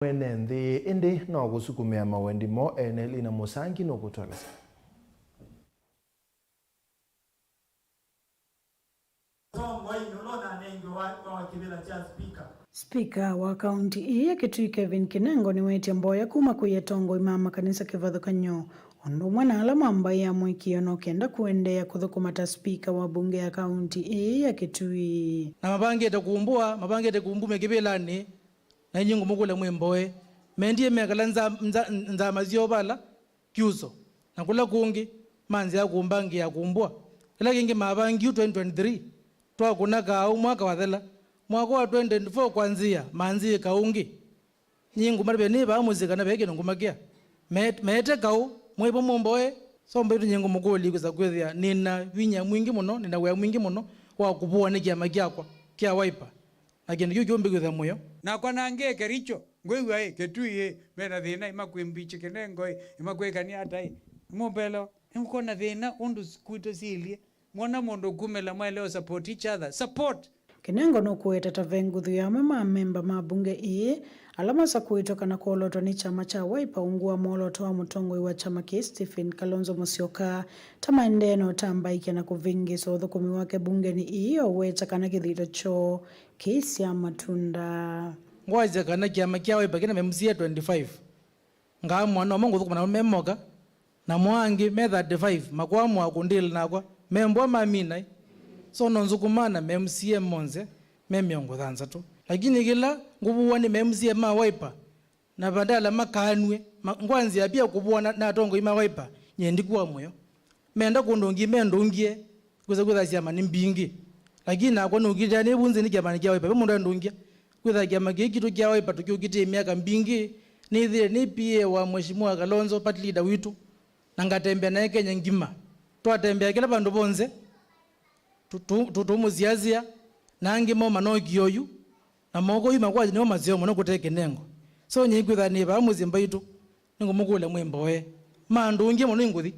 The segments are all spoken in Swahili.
Wenende indi no kusukumia mawendi mo eneli na musangi no kutolesa. Spika wa kaunti iya Kitui Kevin Kinengo ni wete mboya kuma kuyetongo imama kanisa kivadhukanyo ondo mwana alama ambaye ya mwikio no kenda kuendea kuthukumata spika wa bunge ya kaunti iya Kitui. Na mabangete kumbume kibelani na nyingu mukule mwemboe mendie mekala nza mazio bala kyuso na kula kungi manzi ya kumbangi ya kumbua ila kingi mabangi 2023 twa kunaka au mwaka wa thela mwaka wa 2024 kwanzia manzi kaungi nyingu marbe ni ba muzika na bege ngumakia mete kau mwepo momboe so mbetu nyingu mukuli kuza kwethia nina vinya mwingi muno nina wea mwingi muno wa kubua ni kiama kyakwa kya wiper na kindu kyo kyombi kwetha muyo na kwa nange kericho ngwewa Kitui mena thina imakwimbiche Kinengo imakwekania atai mobelo nkona thina undu kuito silie mwana mondo kumela mweleo support each other support Kinengo no kueta tavenguthu ya mama memba mabunge ii alama sa kuitoka na kuolotwa ni chama cha Wiper ungua moloto wa mutongoi wa chama ki Stephen Kalonzo Musyoka tamaendeno tambaike na kuvingi so thukumi wake bunge ni iyo weta kana kithito cho kisi ya matunda ngwaze kana kiama kya Wiper kina memsia 25 nga mwana mongo thukuma na memoka na mwangi me 35 makwamu akundil nakwa membo mamina so nonzukumana memsie monze memiongo thanza tu lakini kila ngubuwani memsie ma Wiper na badala makanwe ngwanzi apia kubuwana na tongo ima Wiper nyendi kwa moyo menda kundongi mendongie kuza kuza mani mbingi lakini nakwa nukita ne bunzi ni jamani kya Wiper mundu ndongia kuza kama kitu kya Wiper tukikite miaka mbingi ni dhire ni pie wa mheshimiwa Kalonzo party leader witu na ngatembea naye Kenya ngima twatembea kila bandu bonze tutumuziazia nangi mo manogioyu na moko yuma kwa ni mazio mono kuteke nengo so nyikwitha ni ba muzimba itu ningo mukule mwemboe mandungi mono nguthi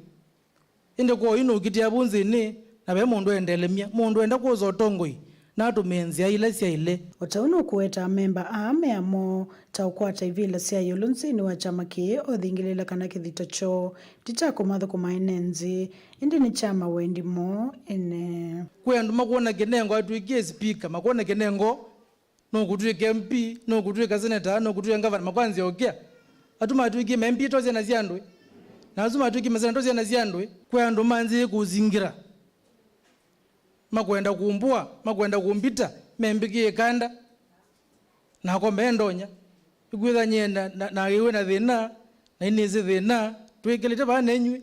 inde ko ino kitia bunzi ni na be mundu endelemia mundu enda kuzo tongoi na tumenzi ile sia ile otauno kueta memba ame amo taukwata ivila sia yulunzi ni wa chama ki othingilila kana kithito cho titako matho kumainenzi indi ni chama wendi mo ene kwendu makuona Kinengo atuikie speaker makuona Kinengo no kutwike MP no kutwike senator no kutwike governor makwanzi okea atuma atuikie MP toze na ziandwe na azuma atuikie mesana toze na ziandwe kwendu manzi kuzingira makwenda kumbua makwenda kumbita membikie kanda na kombe ndonya ikwitha nyenda na iwe na thina na inizi thina twikilite bana enywe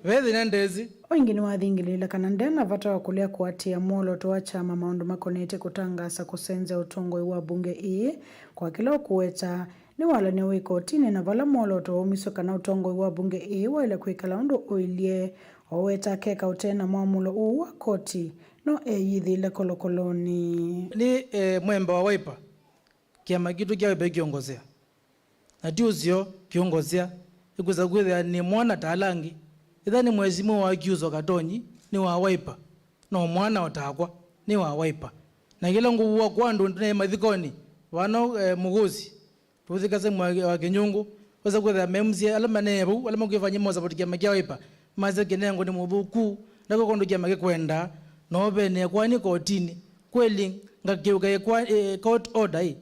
wethi na ndezi oingini wathingilila kana ndena vata wa kulia kuatia moloto wa chama maundu makonete kutangasa kusenza utongoi wa bunge ii kwa kila kuweta ni wala ni wikotini na vala moloto umiso kana utongoi wa bunge ii wale kuikala undu uilie oweta keka utena mwamulo uu wa koti no eyithile kolokoloni ni mwemba wa Wiper kiama kitu kya Wiper kiongozea na tiuzio kiongozea ikuza kwithia ni mwana talangi itha ni mheshimiwa wa kiuzo katonyi ni wa Wiper no mwana otakwa ni wa Wiper na kila nguvu wa kwandu ndine mathikoni wano muguzi tuthika se wa kinyungu oza kwithia memzie alama nebu alama kufanya moza potikia makia Wiper maze Kinengo ni mubuku ndako kondo kia make kwenda no bene kwani kotini kweli ngakiuka kwa court order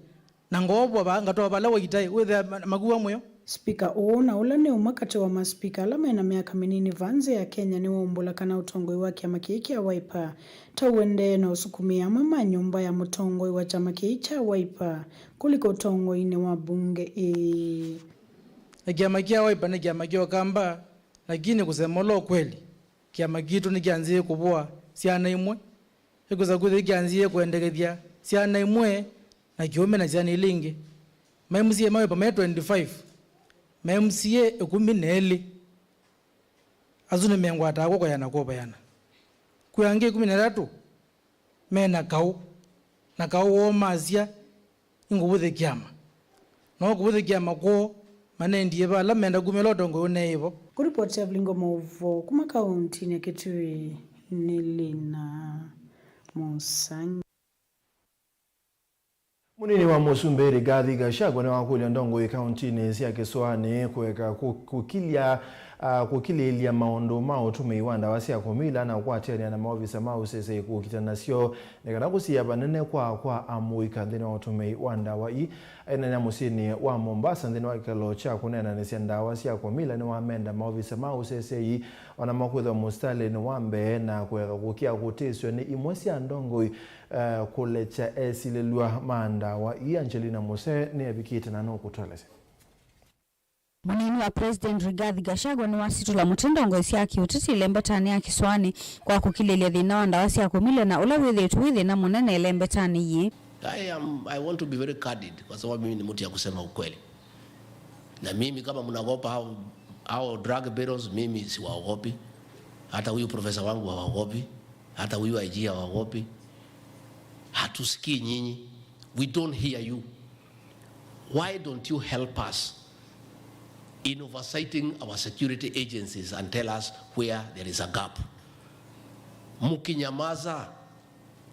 na ngobwa ba ngatoa bala wakitai wethe maguwa moyo spika na ula ni umakate wa maspika alama na miaka minini vanze ya Kenya ni wombula kana utongoi wa kiama kiki ya Wiper tawende na usukumia mama nyumba ya mutongoi wa chama kiki cha Wiper kuliko utongoi ni wa bunge kiama kia Wiper ni kiama kio kamba lakini kusema lo kweli kiama kitu ni kianzie kubua siana imwe ikuza kuthi kianzie kuendekethia siana imwe na kiume na siana ilingi memsie mawe pa 25 memsie 12 azune mengwata kwa yana kwa yana kuyange 13 mena kau na kau wo mazia ingubuthe kiama no kubuthe kiama ko manendie bala menda kumeloto ngo neivo kuripotia Vilingi Mauvoo kuma kaunti ya Kitui Nilina Musangi Munini wa Musumbe Rigathi Gachagua ni wakulia ndongo ikaunti cia Kiswani kuweka kukilia maondo mao tume iwanda wasia kumila na kwatenia na maofisa mao sese kukitanasio nekana kusia banene kwa amuika ndini wa tume iwanda wa ena musini wa Mombasa ndini wa kalo cha kunena ni sianda wasia kumila ni wamenda maofisa mao sese wana makwedha mustale ni wambe na kuweka kukia kuteswe ni imwesia ndongo kulecha esilelua manda wa Angelina Muse ni ebikita na no kutolese. Munini wa President Rigathi Gachagua ni wasitula mutendongo isia kiutiti lembetani ya Kiswani kwa kukilelia thina wa ndawasi ya kumile na ula withi na munene lembetani yi. I want to be very candid kwa sababu mimi ni mtu ya kusema ukweli. Na mimi kama mnaogopa hao drug barons, mimi siwaogopi. Hata huyu profesa wangu hawaogopi. Hata huyu IG hawaogopi. Hatusikii nyinyi. We don't hear you. Why don't you help us in oversighting our security agencies and tell us where there is a gap? Mukinyamaza,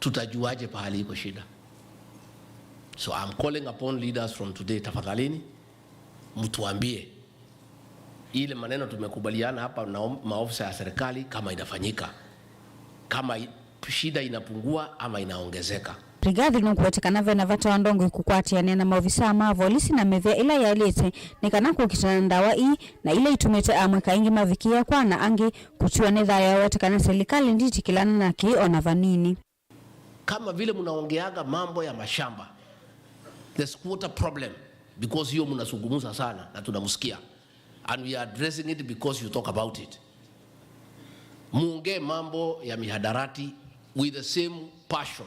tutajuaje pahali iko shida? So I'm calling upon leaders from today, tafadhalini, mtuambie ile maneno tumekubaliana hapa na maofisa ya serikali kama inafanyika, kama shida inapungua ama inaongezeka. Rigathi nukuwetekana vena vata wandongo ikukwatiania na maofisa mavolisi na mevia ila ya ilete nikana kukitana ndawa na ila itumete amweka ingi mavikia kwa na angi kuchua nidha ya wetekana serikali nditi kilana na ki onavanini. Kama vile munaongeaga mambo ya mashamba, there's quota problem because hiyo munasungumuza sana na tunamusikia, and we are addressing it because you talk about it. Muonge mambo ya mihadarati with the same passion,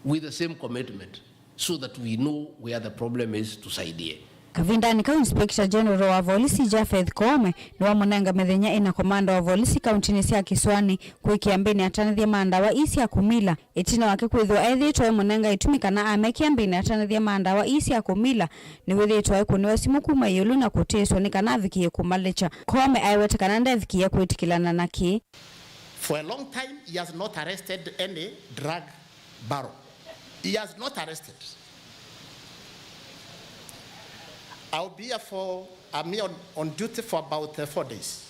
with the same commitment, so that we know where the problem is, tusaidie. Kavindani ka Inspector General wa Volisi Jafeth Koome ni wa munenga methenya ina komanda wa Volisi County cia Kiswani kuikiambini atanithia manda wa isi ya kumila itina wake kwithwa ethitwa munenga itumikana amekiambini atanithia manda wa isi ya kumila ni withitwa kuniwa simu kuma yulu na kuteswa ni kana vikie kumalecha. Koome aiwetekana ndevikia kwitikilana na ki. For a long time he has not arrested any drug baron. He has not arrested. I'll be here on duty for about 4 days.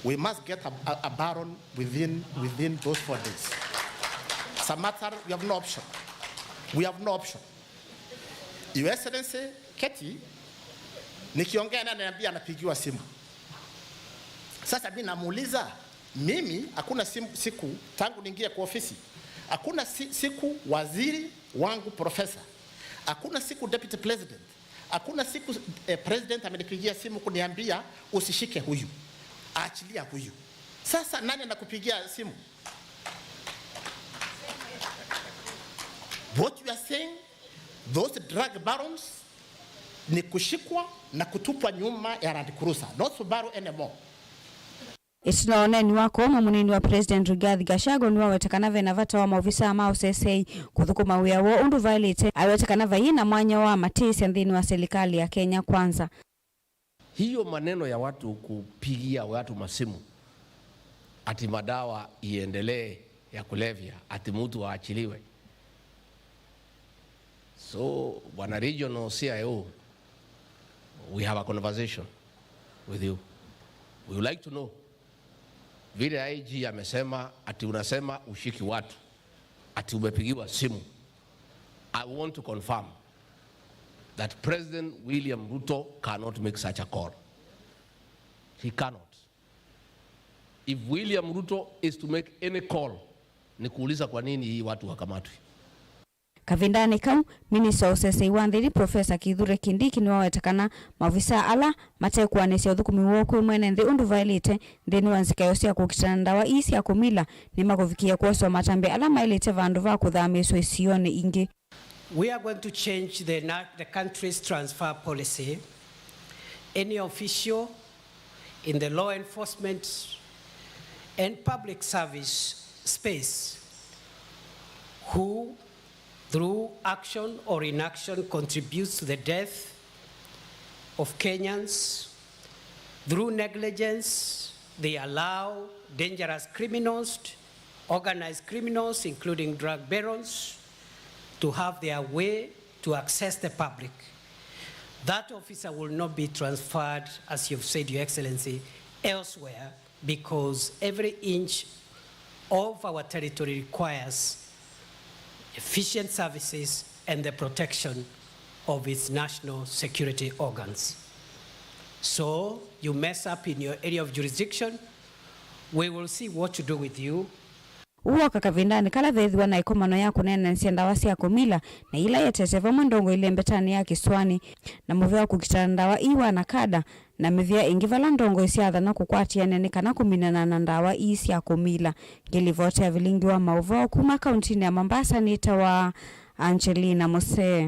We must get a baron within those 4 days. It's a matter, we have no option. We have no option. Your Excellency, Keti, nikiongea na niambia anapigiwa simu. Sasa mimi namuuliza, mimi hakuna siku tangu niingie kwa ofisi. Hakuna siku waziri wangu profesa. Hakuna siku deputy president. Hakuna siku president amenipigia simu kuniambia usishike huyu, aachilia huyu. Sasa nani anakupigia simu? What you are saying, those drug barons ni kushikwa na kutupwa nyuma ya Land Cruiser, not Subaru anymore. Isinaone ni wako munini wa President Rigathi Gachagua ni wawetekana vena vata wa maofisa mao sesei kuthukuma wia wo undu violate awetekana vaina mwanya wa matisi ndini wa serikali ya Kenya Kwanza. Hiyo maneno ya watu kupigia watu masimu ati madawa iendelee ya kulevya, ati mtu waachiliwe. So bwana regional CIO, we have a conversation with you. We would like to know, vile IG amesema ati unasema ushiki watu, ati umepigiwa simu. I want to confirm that President William Ruto cannot make such a call. He cannot. If William Ruto is to make any call, ni kuuliza kwa nini hii watu wakamatwi. Kavindani kau Minister Osese Wandiri Professor Kithure Kindiki ni wawetekana maofisa ala mate kuanesia uthukumi woku mwene ndi undu violate ndeni wanzika yosia kukitana ndawa isi ya kumila ni makuvikia kuoswa matambe ala mailete vandu va kuthamiswa isione ingi. We are going to change the country's transfer policy. Any official in the law enforcement and public service space who through action or inaction contributes to the death of Kenyans, through negligence they allow dangerous criminals, organized criminals including drug barons, to have their way to access the public. That officer will not be transferred, as you've said, Your Excellency, elsewhere, because every inch of our territory requires efficient services and the protection of its national security organs. So you mess up in your area of jurisdiction, we will see what to do with you. Uoka kavindani kala vethiwa na ikomano ya kunenensia ndawa cia kumila na ila yetete ndongo ile mbetani ya Kiswani na muvea kukitana ndawa iwa na kada na mivia ingivala ndongo isiatha na kukwatia nene kana kuminana na ndawa isi ya kumila. Ngilivote ya Vilingi wa Mauvoo kuma kauntini ya Mombasa nita wa Angelina Mose.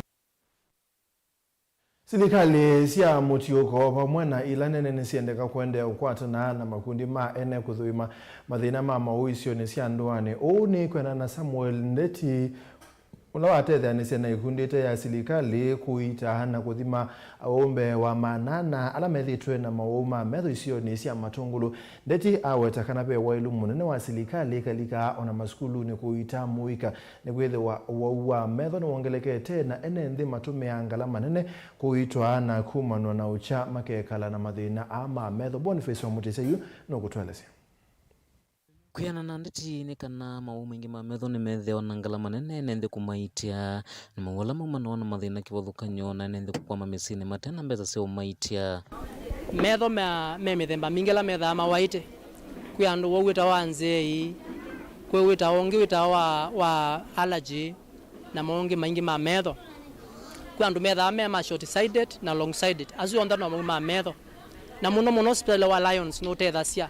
Serikali cia mutiuko pamwe na ila nene niciendeka kwendea ukwatana na makundi ma ene kuthuima mathina ma mauicio ni cia ndwani. Uu ni kwena na Samuel Ndeti ula watethania na ikundite ya serikali kuita na kuthima ombe wa manana ala methitwe na mauma metho icio ni cia matungulu. Ndeti aweta kana be wailu munene wa serikali kalika ona maskulu ni kuita muika ni gwethe wa metho ni wongelekete na ene nthi matume angala manene kuitwa na kumanwa na ucha makekala na mathina ama metho. Boniface wa Mutiseyu no kutweleza kuyana na Ndeti ni kana mauma ingi ma metho ni metheo na ngala manene nende kumaitia ni mawala maumano na mathina kibothukanyo na nende kukwama misini matena mbeza seo maitia metho me mithemba mingela metha mawaite kwi andu wo wita wanzei kwi wita ongi wita wa allergy na mongi maingi ma metho kwi andu metha me short sided na long sided azu onda no ma metho na muno hospital wa Lions no tetha cia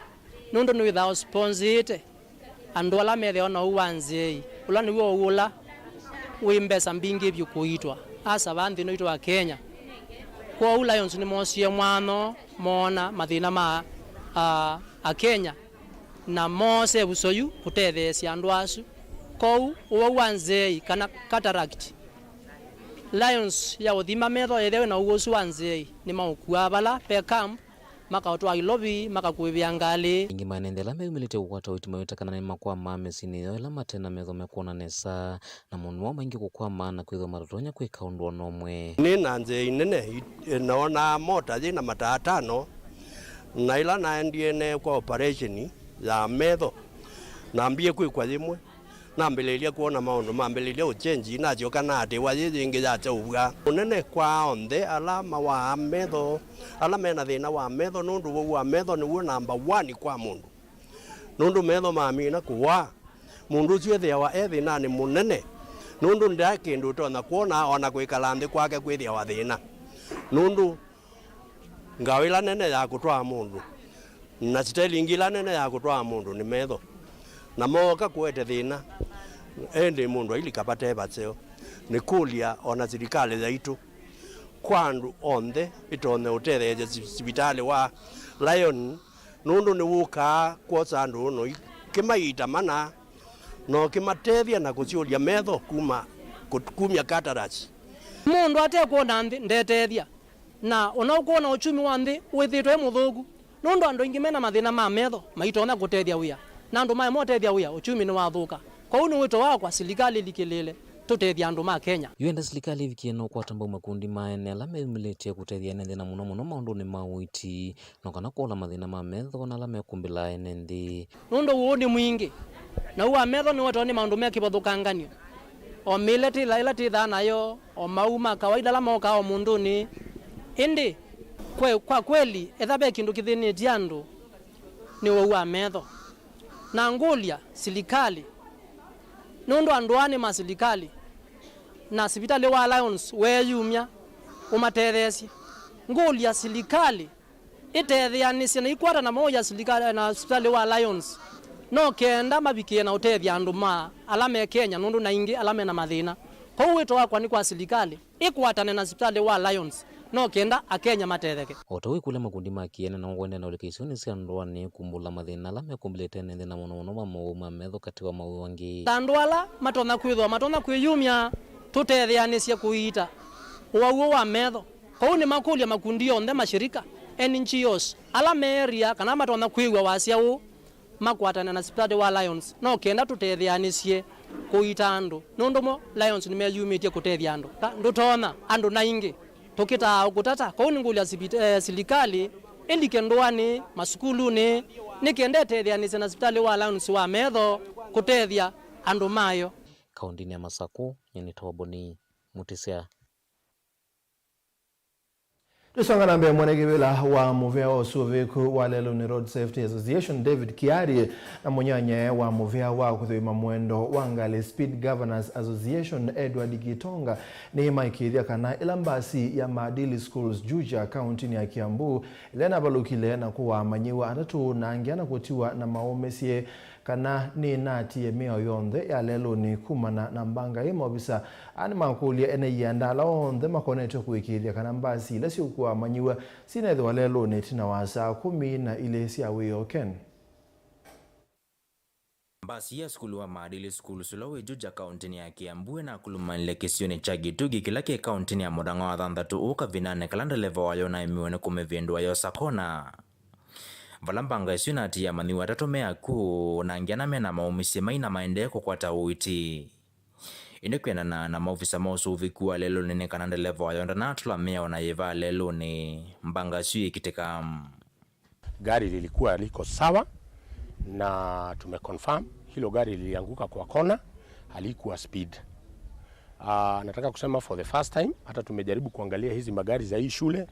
nundu ni without sponsite andu ala methe ona uwanzei ula ni wo ula wimbesa mbingi byu kuitwa asa banthi no itwa Kenya kwa Lions ni mosie mwano mona mathina ma a Kenya na mose busoyu kutethesia andu asu kou uwanzei kana cataract Lions ya uthima metho ethewe na ugosu wanzei ni maukua bala pe camp maka otwa ilobi maka kuivya ngali ingi manendela meumilite ukwata utima wetakana ni makwa mamesini yoela matena metho mekuona nesa na munwa maingi kukwama na kwitho maratonya kwikaundwa nomwe ni nanze inene naona mota zina matatano na ila naendiene kwa operation ya metho naambie kwikwa zimwe nambelelia kuona maundu mambelelia uchenji nacio kana ati wazizi ingi ya chauga unene kwa onthe alama wa metho ala mena thina wa metho nundu wo wa metho ni wo number 1 kwa mundu nundu metho mamina kuwa mundu cio wa ethina ni munene nundu ndakindu tona kuona ona kwikala nthi kwake kwithia wa thina nundu ngawila nene ya kutwa mundu na styling ila nene ya kutwa mundu ni metho na moka kuete thina ende mundu ilikapate batseo ni kulia ona serikali zaitu kwandu onthe itone utetheje sibitali wa Lion nundu ni wuka kwosa andu no kimaita mana no kimatethia na kuciulia metho kumia cataract mundu ate kuona nthi ndetethia na ona kuona uchumi wa nthi withitwe muthugu nundu andu ingi mena mathina ma metho maitona gutethia wia na andu mai motethia wia uchumi ni wathuka kwa unu wito wakwa serikali likilele tutethia andu ma Kenya yuenda serikali vikieno kwa tamba makundi maene ala meumilite kutethia nende na muno maundu ni mawiti no kana kola mathina ma metho na ala mekumbila nende nundu uuni mwingi na uwa metho ni watu ni maundu mekibothukanganio o mileti ila titha nayo o mauma kawaida la moka o mundu ni indi kwa kweli ethabe kindu kithini tiandu ni uwa metho na ngulia serikali nundu anduani ma serikali na sibitali wa Lions weyumya umatethesia ngulia serikali itethianisia na ikwata na moja serikali na sibitali wa Lions no kenda mabikie na utethia andu ma alame Kenya nundu na ingi alame na mathina kwa wito wakwa ni kwa serikali ikwatane na sibitali wa Lions no kenda akenya matetheke otawi kule makundi makiene na ngwende na ulikisioni cia ndwani kumbula mathina ala mekumbilete nende na muno ma metho katiwa mauwangi tandwala matona kwithwa matona kwiyumya tutethianisie kuita uwauo wa metho kwa ni makulia makundi onthe mashirika NGOs ala meria kana matona kwigwa wasia u makwatana na sibitali wa Lions no kenda tutethianisie kuita andu nondomo Lions nimeyumitie kutethia andu ndutona andu naingi tukita kutata kwa ngulia serikali elikendwani masukulu nikendete thia ni hospitali wa Lions wa metho kutethia andu mayo kaundini ya Masaku nyeni toboni mutisia. Tusongana mbele mwanakibila wa muvea wa Suviku wa lelo ni Road Safety Association David Kiari na mwenyanye wa muvea wa kuthuima mwendo wangali Speed Governors Association Edward Gitonga ni maikithia kana ilambasi ya Maadili Schools Juja kaunti ya Kiambu ilena balukile na kuwa manyiwa atatu na angiana kutiwa na maomesie kana ni nati ya meo yonde ya lelo ni kumana na mbanga ima obisa ani makulia ene yandala onde makoneto kuikithia kana mbasi ila si ukuwa manyiwa sinethe wa lelo ni tina wasa 10 na ile si awe Ken. Mbasi ya skulu wa Maadili School Sulawe Juja kaunti ya Kiambu na kulumanile kisioni cha Gitugi kilake kaunti ya Murang'a wa thanthatu uka vinane kalanda level wayo na imiwene kumeviendwa yo sakona. Valambanga isunati ya maniwa tatomea ku na ngiana mena maumisi maina maendeko kwa tawiti. Indekwena na maofisa mausuviku wa lelo nene kanande level wayo na atula mea wana yeva lelo ni mbanga sui kiteka. Gari lilikuwa liko sawa na tumeconfirm hilo gari lilianguka kwa kona, halikuwa speed. Nataka kusema for the first time hata tumejaribu kuangalia hizi magari za hii shule,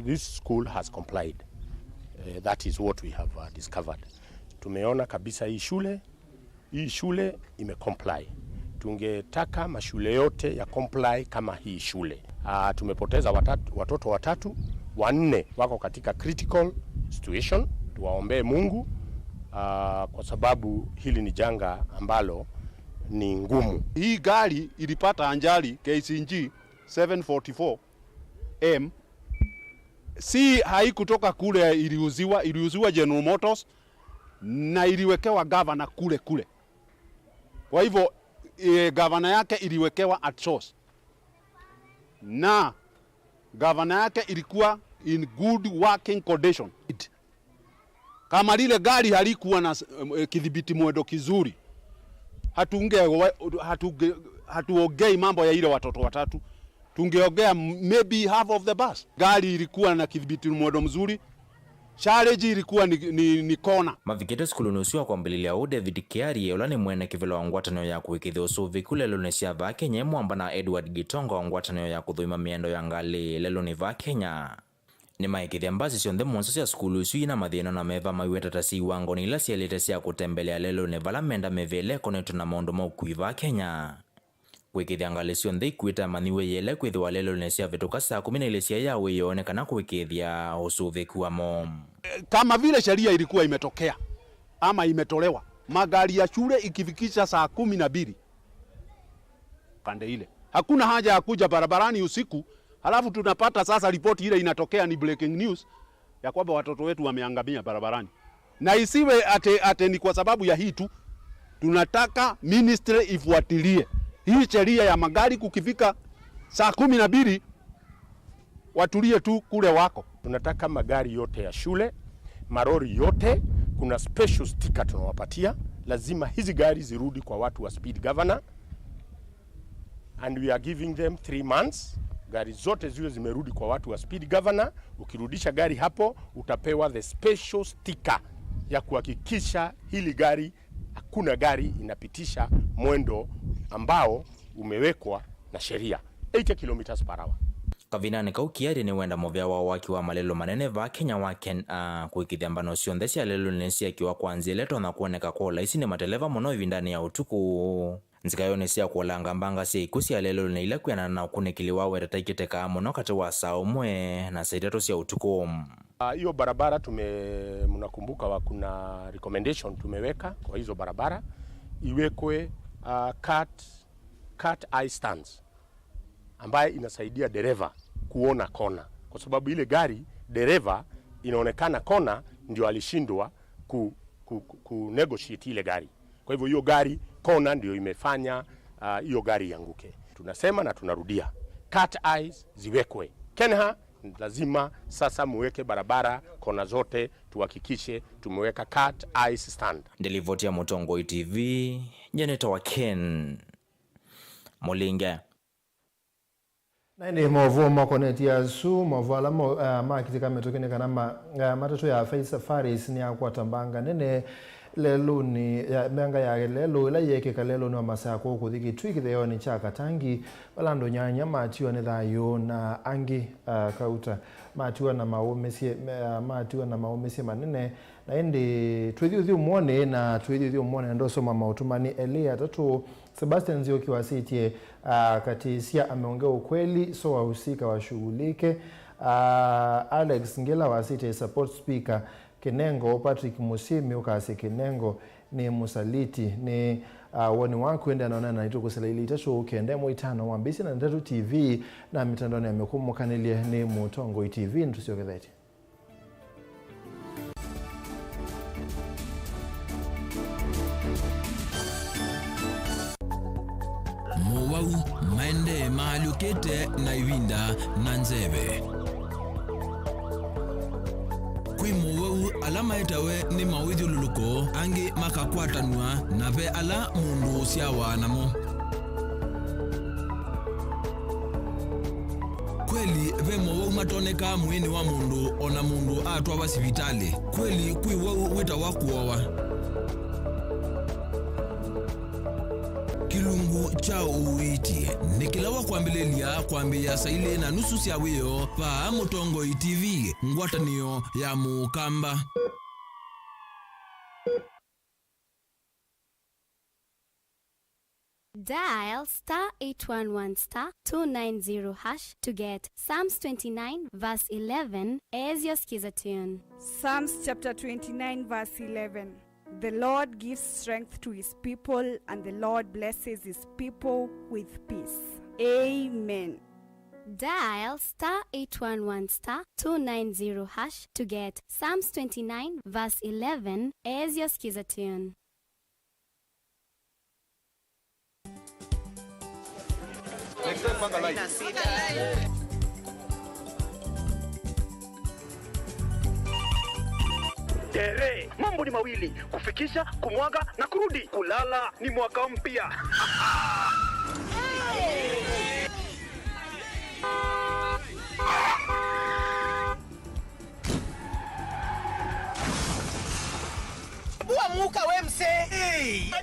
this school has complied. That is what we have discovered. Tumeona kabisa hii shule imecomply. Tungetaka mashule yote ya comply kama hii shule. Tumepoteza watoto watatu, 4 wako katika critical situation. Tuwaombee Mungu kwa sababu hili ni janga ambalo ni ngumu. Hii gari ilipata ajali KCG 744M. Si haikutoka kule, iliuziwa General Motors na iliwekewa governor kule. Kwa hivyo governor yake iliwekewa at source. Na governor yake ilikuwa in good working condition. Kama lile gari halikuwa na kidhibiti mwendo kizuri, hatuongei mambo ya ile watoto watatu. Tungeongea maybe half of the bus. Gari ilikuwa na kidhibiti mwendo mzuri, challenge ilikuwa ni kona. Mavikete skulu nusiwa kwa mbililia u David Kiari olani mwene kivilo wangwatano ya kuwikidhi usuviku lelo nesia va Kenya mwamba na Edward Gitonga wangwatano ya kudhuima miendo ya ngali lelo ni va Kenya. Ni maikithia mbasi sionde mwonsosi ya skulu usui na madhino na meva maiweta tasi wango ni ilasi ya litesi ya kutembelea lelo ni vala menda mevele koneto na maondo maukui va Kenya. Kwikithia ngali sionde ikuita maniwe yele kwithiwa lelo nesia vituka saa 10 na ilesi ya weyone kana kwikithia usuviku wa mom. Kama vile sheria ilikuwa imetokea ama imetolewa, magari ya shule ikifikisha saa 12 pande ile, hakuna haja ya kuja barabarani usiku. Halafu tunapata sasa ripoti ile inatokea ni breaking news ya kwamba watoto wetu wameangamia barabarani. Na isiwe ate ni kwa sababu ya hii tu. Tunataka ministry ifuatilie hii sheria ya magari kukifika saa 12 watulie tu kule wako. Tunataka magari yote ya shule, marori yote, kuna special sticker tunawapatia. Lazima hizi gari zirudi kwa watu wa speed governor. And we are giving them 3 months. Gari zote ziwe zimerudi kwa watu wa speed governor. Ukirudisha gari hapo utapewa the special sticker ya kuhakikisha hili gari, hakuna gari inapitisha mwendo ambao umewekwa na sheria 80 km/h. Kavinane kau Kiari ni wenda movea wa waki wa malelo manene va Kenya waken kuikithia mbano siondesi ya lelo nesi akiwa kwanzi leto na kuoneka kwa laisi ni mateleva mono hivi ndani ya utuku. Nzikayo nesi ya kuolanga mbanga si ikusi ya lelo ni ile kuyana na kunekiliwa wetataikiteka mono kati wa saa umwe na saidato si ya utuku. Hiyo barabara mnakumbuka kuna recommendation tumeweka kwa hizo barabara iwekwe cut eye stands ambaye inasaidia dereva kuona kona, kwa sababu ile gari dereva inaonekana kona ndio alishindwa ku negotiate ile gari. Kwa hivyo hiyo gari kona ndio imefanya hiyo gari ianguke. Tunasema na tunarudia, cut eyes ziwekwe. Kenha lazima sasa muweke barabara kona zote, tuhakikishe tumeweka cut eyes stand. Ndelivotia Mutongoi TV, Janeta wa Ken Molinga. Naende Mauvoo makoneti ya su mavala makitika metokene kanama matatu ya Faith Safaris ni akwatambanga nene lelo ni menga ya lelo ila yeke kalelo ni masako kuthiki twiki theo ni chaka tangi balando nyanya matiwa ni thayo na angi kauta matiwa na maomesie manene na indi twithio muone na twithio muone ndo soma mautumani Elia tatu Sebastian Zioki wasitie katisia ameongea ukweli so wahusika washughulike. Alex Ngela wasitie support speaker Kenengo Patrick Musimi ukasi Kenengo ni musaliti ni woni wako enda naona na ito kuselaili tasho kende moitano wambisi na Ndatu TV na mitandao ya mekumu kanilie ni Mutongo TV ntusiokethete. Mauvoo maende mahali ukete na iwinda na nzebe. Kui Mauvoo alama etawe ni mawidhi luluko angi makakwatanwa na ve ala mundu siawa namo. Kweli ve Mauvoo matoneka mwini wa mundu ona mundu atwa wasivitali. Kweli kui Mauvoo wita wakuowa. Kilungu cha uiti nikilawa kuambilelia kuambia saile na nusu sia weo pa Mutongo TV ngwatanio ya mukamba. Dial *811*290# to get Psalms 29 verse 11 as your skiza tune. Psalms chapter 29 verse 11. The Lord gives strength to his people, and the Lord blesses his people with peace. Amen. Dial *811*290# to get Psalms 29 verse 11 as your skiza tune. Tere, mambo ni mawili, kufikisha, kumwaga na kurudi. Kulala ni mwaka mpya. Bua muka we mse.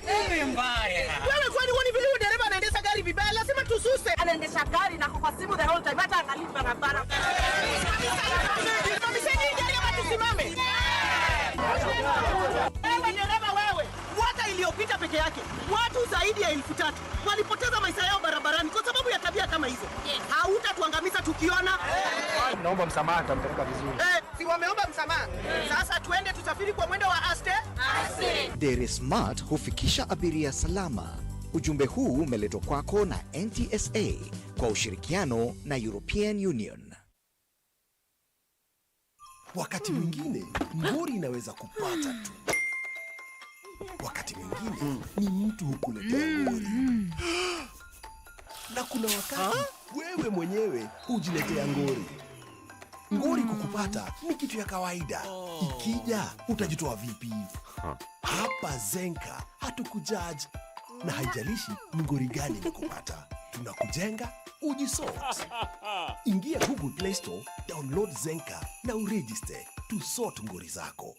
Nini mbaya? Wewe kwani wani vile dereva anaendesha gari vibaya lazima tususe. Anaendesha gari na kwa simu the whole time hata angalia barabara. Mamiseni gari ama tusimame. Wewe dereva wewe. Mwaka iliyopita peke yake watu zaidi ya 3,000 walipoteza maisha yao barabarani kwa sababu ya tabia kama hizo. Hautatuangamiza tukiona. Naomba msamaha, nitampeleka vizuri. Si wameomba msamaha. Sasa tuende tusafiri kwa mwendo wa aste. Dere Smart hufikisha abiria salama. Ujumbe huu umeletwa kwako na NTSA kwa ushirikiano na European Union. Wakati mwingine ngori inaweza kupata tu. Wakati mwingine ni mtu hukuletea ngori. Na kuna wakati wewe mwenyewe hujiletea ngori. Ngori kukupata ni kitu ya kawaida. Ikija utajitoa vipi? Hapa Zenka hatukujudge na haijalishi ni ngori gani imekupata. Tunakujenga ujisort. Ingia Google Play Store, download Zenka na uregister tusort ngori zako.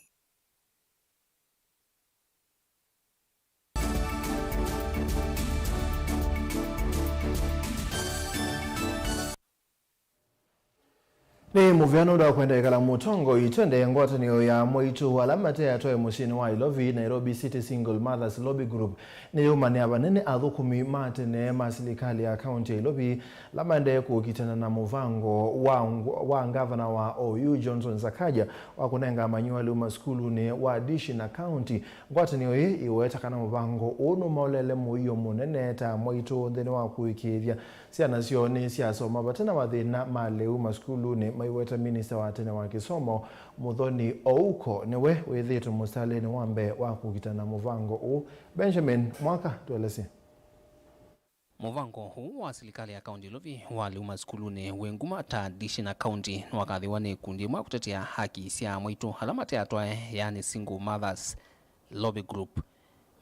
Ni muviano da kwenda ikala Mutongo itende ngwatanio ya moitu alamate atoe musini wa Ilovi Nairobi City Single Mothers Lobby Group ni umane abanene athukumi matene masilikali ya county ya Ilovi lamande kukitana na muvango wa ngavana wa OU Johnson Sakaja wa kunenga manyuali umaskulu ni wa dishi na county ngwatanio hii iweta kana muvango unu maulele muiyo munene ta moitu ndene wa kuikithia siana sioni siasoma batena wathina male umaskulu ni maiweta minister wa tene wa kisomo Muthoni Ouko niwe withitu mustaleni wambe wa kukitana muvango u Benjamin Mwaka tueleze. Muvango huu wa serikali ya kaunti Ilovi wali umaskuluni wenguma ta dishi na kaunti wakadhiwa ni kundi mwa kutetea haki sia mwitu halamate atwae yani Single Mothers Lobby Group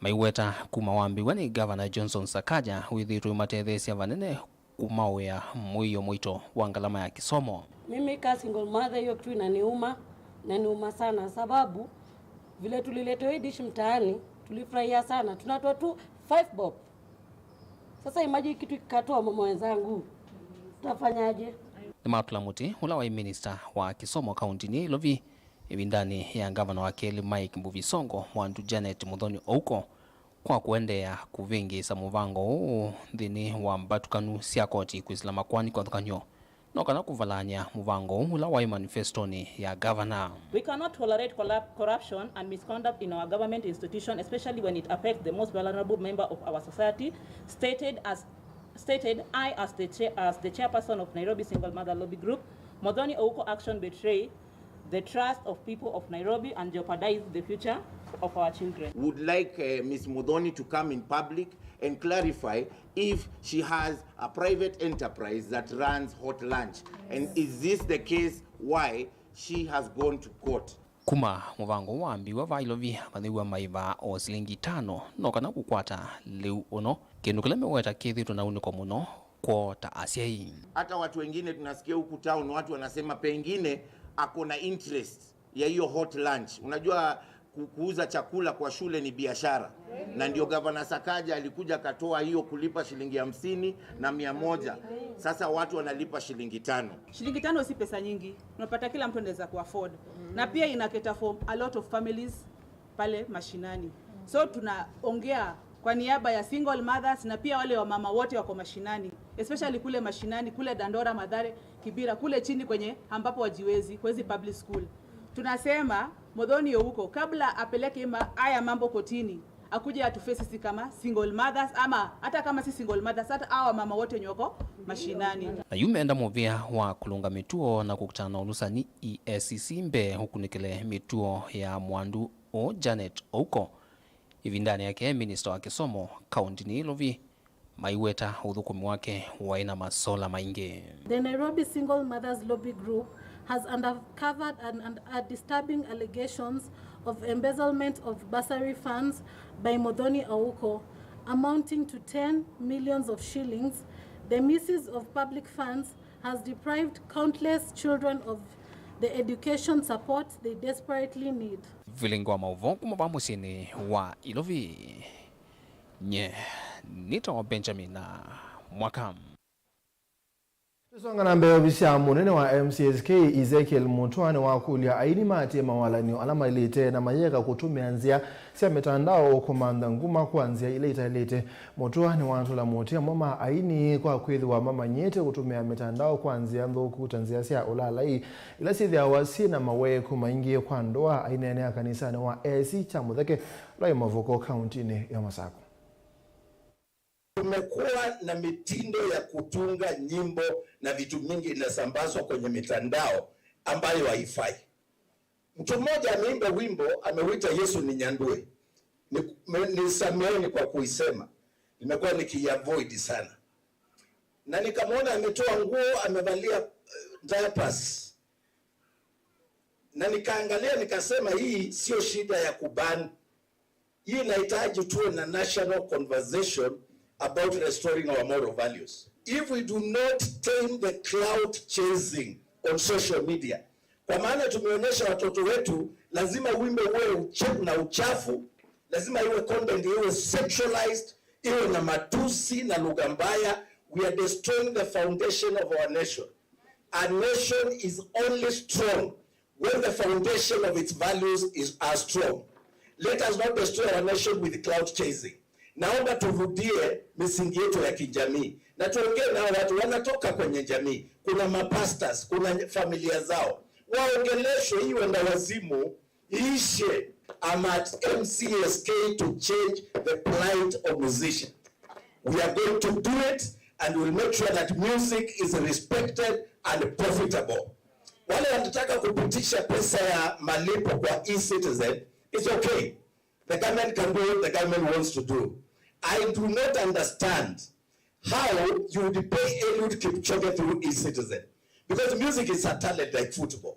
Maiweta kuma wambiwa ni Governor Johnson Sakaja withiru matethesia vanene kumawea mwiyo mwito wa ngalama ya kisomo. Mimi ka single mother hiyo kitu inaniuma sana, sababu vile tuliletewa dish mtaani tulifurahia sana, tunatoa tu 5 bob. Sasa imagine kitu kikatoa mama wenzangu, tutafanyaje? Ni matulamuti ula wa minister wa kisomo kaunti ni Lovi ndani ya gavana wa Keli Mike Mbuvi Songo mwandu Janet Muthoni Ouko kwa kuendea kuvingisa muvango huu dhini wa mbatukanu sia koti kuislama kwani kwa thukanyo no kana kuvalanya muvango ula wa manifestoni ya governor. We cannot tolerate corruption and misconduct in our government institution, especially when it affects the most vulnerable member of our society. Stated, I as the chairperson of Nairobi Single Mother Lobby Group, Muthoni Ouko action betray the trust of people of Nairobi and jeopardize the future of our children. Would like Ms. Muthoni to come in public and clarify if she has a private enterprise that runs hot lunch, and is this the case why she has gone to court? Kuma muvango wambiwa vailovi mathiwa maiva o silingi 5 no kana kukwata liu ono kindu kile meweta kithi tunauniko muno kwa taasia hii. Hata watu wengine tunasikia huku town watu wanasema pengine akona interest ya hiyo hot lunch. Unajua kuuza chakula kwa shule ni biashara. Na ndio Governor Sakaja alikuja katoa hiyo kulipa shilingi 50 na 100. Sasa watu wanalipa shilingi 5. Shilingi 5 si pesa nyingi. Unapata kila mtu anaweza kuafford. Na pia inaketa for a lot of families pale mashinani. So tunaongea kwa niaba ya single mothers na pia wale wa mama wote wako mashinani, especially kule mashinani, kule Dandora, Mathare, Kibira, kule chini kwenye ambapo wajiwezi kwezi public school. Tunasema Muthoni Ouko kabla apeleke haya mambo kotini, akuje atufesi sisi kama single mothers, ama hata kama si single mothers, hata hawa mama wote nyoko mashinani. Na yumeenda movia wa kulunga mituo na kukutana na ulusani EACC mbe huku nikile mituo ya mwandu o Janet Ouko. Hivi ndani yake minister wa kisomo kaunti ni Lovi maiweta udhukumi wake waina masola maingi. The Nairobi Single Mothers Lobby Group has uncovered disturbing allegations of embezzlement of bursary funds by Muthoni Ouko amounting to 10 millions of shillings. The misuse of public funds has deprived countless children of the education support they desperately need. Vilingi wa Mauvoo kumabamusini wa Ilovi nye nito Benjamin na Mwakam. Tusonga na mbeo bisha munene wa MCSK Ezekiel Mutwane wa kulia aini mati mawalani alama ilite na mayeka kutumianzia siya mitandao kumanda nguma kuanzia ilite Mutwane wa antula motia mama aini kwa kwezi wa mama nyete kutumia mitandao kuanzia mdhoku tanzia siya ulala ila sithi ya wasi na mawe kumaingie kwa ndoa aini ya kanisa wa AC Chamudheke lai Mauvoo kauntini ya Masako. Tumekuwa na mitindo ya kutunga nyimbo na vitu mingi inasambazwa kwenye mitandao ambayo haifai. Mtu mmoja ameimba wimbo ameuita Yesu ni nyandue. Nisameheni kwa kuisema. Nimekuwa nikiavoid sana. Na nikamwona ametoa nguo amevalia diapers. Na nikaangalia nikasema hii sio shida ya kuban. Hii inahitaji tuwe na national conversation about restoring our moral values. If we do not tame the cloud chasing on social media, kwa maana tumeonyesha watoto wetu lazima wimbo uwe na uchafu, lazima iwe content iwe sexualized, iwe na matusi na lugha mbaya, we are destroying the foundation of our nation. Our nation is only strong when the foundation of its values are strong. Let us not destroy our nation with cloud chasing. Naomba turudie misingi yetu ya kijamii. Na tuongee na watu wanatoka kwenye jamii. Kuna mapastors, kuna familia zao. Waongeleshwe hii wenda wazimu ishe. I'm at MCSK to change the plight of musicians. We are going to do it and we'll make sure that music is respected and profitable. Wale wanataka kupitisha pesa ya malipo kwa e-citizen, it's okay. The government can do what the government wants to do. I do not understand how you would pay Eliud Kipchoge through e-citizen. Because music is a talent like football.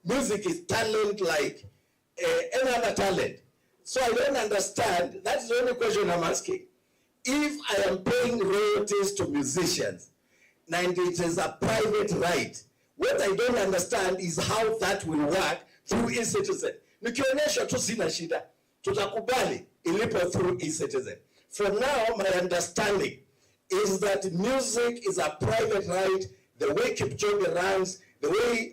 Music is talent like any other talent. So I don't understand. That's the only question I'm asking. If I am paying royalties to musicians, and it is a private right, what I don't understand is how that will work through e-citizen. Nikionyesha tu sina shida, tutakubali ilipo through e-citizen. For now, my understanding is that music is a private right, the way Kipchoge runs, the way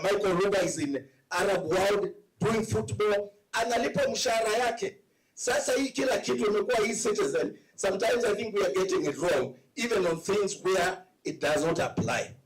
Michael Ruba is in Arab world doing football, analipa mshahara yake. Sasa hii kila kitu imekuwa e-citizen. Sometimes I think we are getting it wrong, even on things where it does not apply.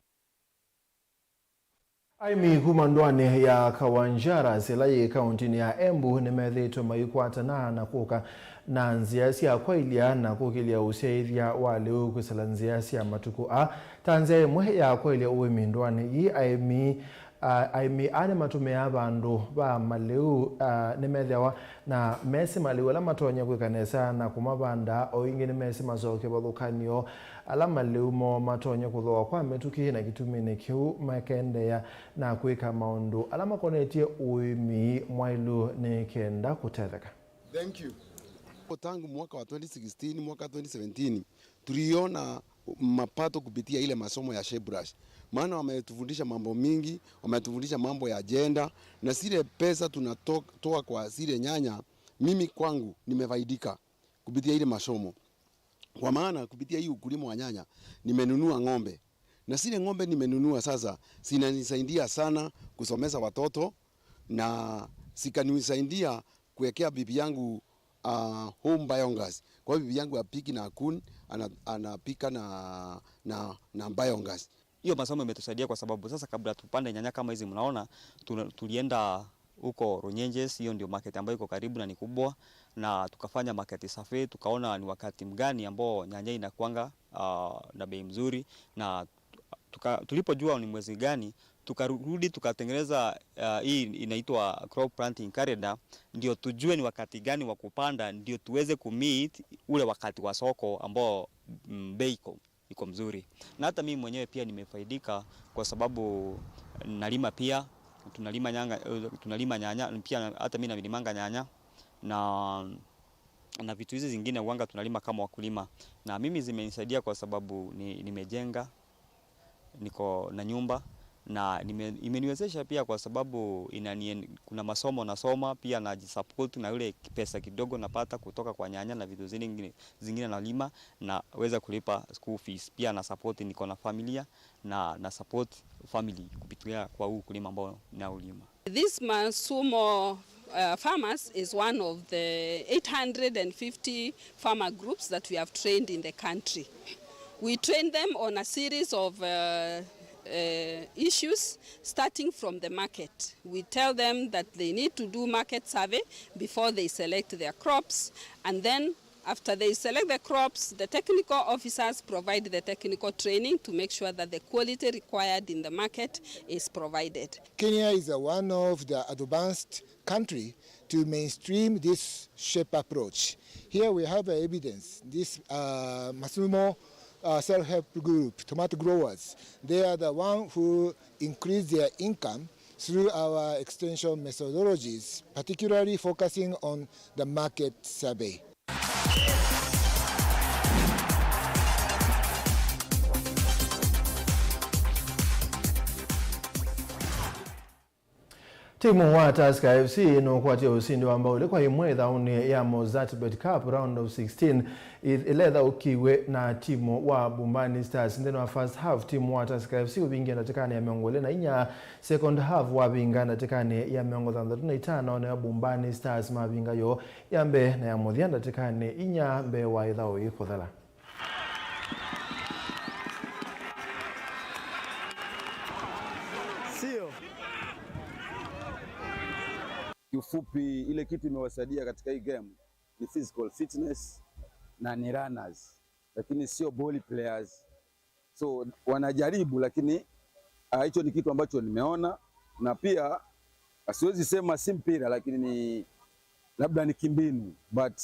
Aimi kumandwane ya Kawanjara selaye kauntini ya Embu nimethetwo maikwata na kuka na nziasi ya kwailia na kukilia useithia wale ukusala nziasi ya matuku a tanze mwe ya kwailia uwe mindwane yi aimi ane matume abandu ba maleu nimethewa na mesi maleu ala matonya kwikanesa na kumabanda oingi ni mesi mazoke bathukanio ala maleu mo matonya kuthoa kwa metuki na kitumine kiu makendea na kwika maundu ala makonetie uimi mwailu ni kenda kutetheka. Thank you. Tangu mwaka wa 2016 mwaka 2017 tuliona mapato kupitia ile masomo ya Shebrush. Maana wametufundisha mambo mingi, wametufundisha mambo ya agenda na zile pesa tunatoa kwa zile nyanya. Mimi kwangu nimefaidika kupitia ile masomo. Kwa maana kupitia hii ukulima wa nyanya nimenunua ng'ombe. Na zile ng'ombe nimenunua sasa zinanisaidia sana kusomesha watoto na zikanisaidia kuwekea bibi yangu home biogas. Kwa hiyo bibi yangu apiki na kuni, anapika na biogas. Hiyo masomo imetusaidia kwa sababu sasa kabla tupande nyanya kama hizi mnaona tulienda huko Runyenjes, hiyo ndio market ambayo iko karibu na ni kubwa, na tukafanya market survey, tukaona ni wakati mgani ambao nyanya inakuanga na bei mzuri, na tulipojua ni mwezi gani tukarudi tukatengeneza hii inaitwa crop planting calendar, ndio tujue ni wakati gani wa kupanda, ndio tuweze kumeet ule wakati wa soko ambao bei iko mzuri. Na hata mimi mwenyewe pia nimefaidika kwa sababu nalima pia, tunalima nyanya pia, hata mimi nalimanga nyanya na vitu hizi zingine uanga tunalima kama wakulima. Na mimi zimenisaidia kwa sababu nimejenga, niko na nyumba, na imeniwezesha pia kwa sababu kuna masomo nasoma pia najisupport na ile pesa kidogo napata kutoka kwa nyanya na vitu zingine nalima na weza kulipa school fees. Pia na support, niko na familia na support family kupitia kwa huu kulima ambao naulima. This Masumo farmers is one of the 850 farmer groups that we have trained in the country. We train them on a series of issues starting from the market. We tell them that they need to do market survey before they select their crops, and then after they select the crops, the technical officers provide the technical training to make sure that the quality required in the market is provided. Kenya is one of the advanced country to mainstream this shape approach. Here we have evidence. This Masumo self-help group, tomato growers, they are the one who increase their income through our extension methodologies, particularly focusing on the market survey. Timu wa Tusker FC inokwatia usindi ambao ulikuwa imwetha uni ya Mozartbet Cup round of 16 iletha ukiwe na timu wa Bumbani Stars. Ndeno wa first half timu wa Tusker FC ubingia natikani ya miongole na inya, second half wabinga natikani ya miongole na itano na Bumbani Stars mabinga yo yambe na ya modhia natikani inya mbe wa idhao ikothala. Kiufupi ile kitu imewasaidia katika hii game ni physical fitness na ni runners, lakini sio ball players. So wanajaribu, lakini hicho ni kitu ambacho nimeona, na pia asiwezi sema si mpira, lakini ni labda ni kimbinu, but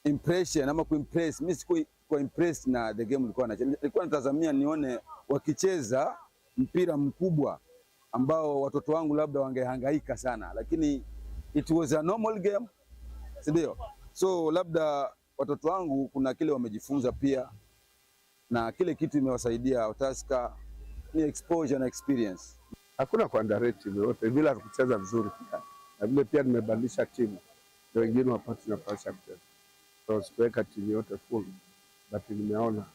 impression ama kuimpress, mimi sikuwa impressed na the game nilikuwa natazamia nione wakicheza mpira mkubwa ambao watoto wangu labda wangehangaika sana, lakini it was a normal game, si ndio? So labda watoto wangu kuna kile wamejifunza pia, na kile kitu imewasaidia Tusker ni exposure na experience. Hakuna kwa underrate timu yote, vile kucheza vizuri pia. Na vile pia nimebadilisha timu. Ndio wengine wapate nafasi ya kucheza. So sikuweka timu yote full, but nimeona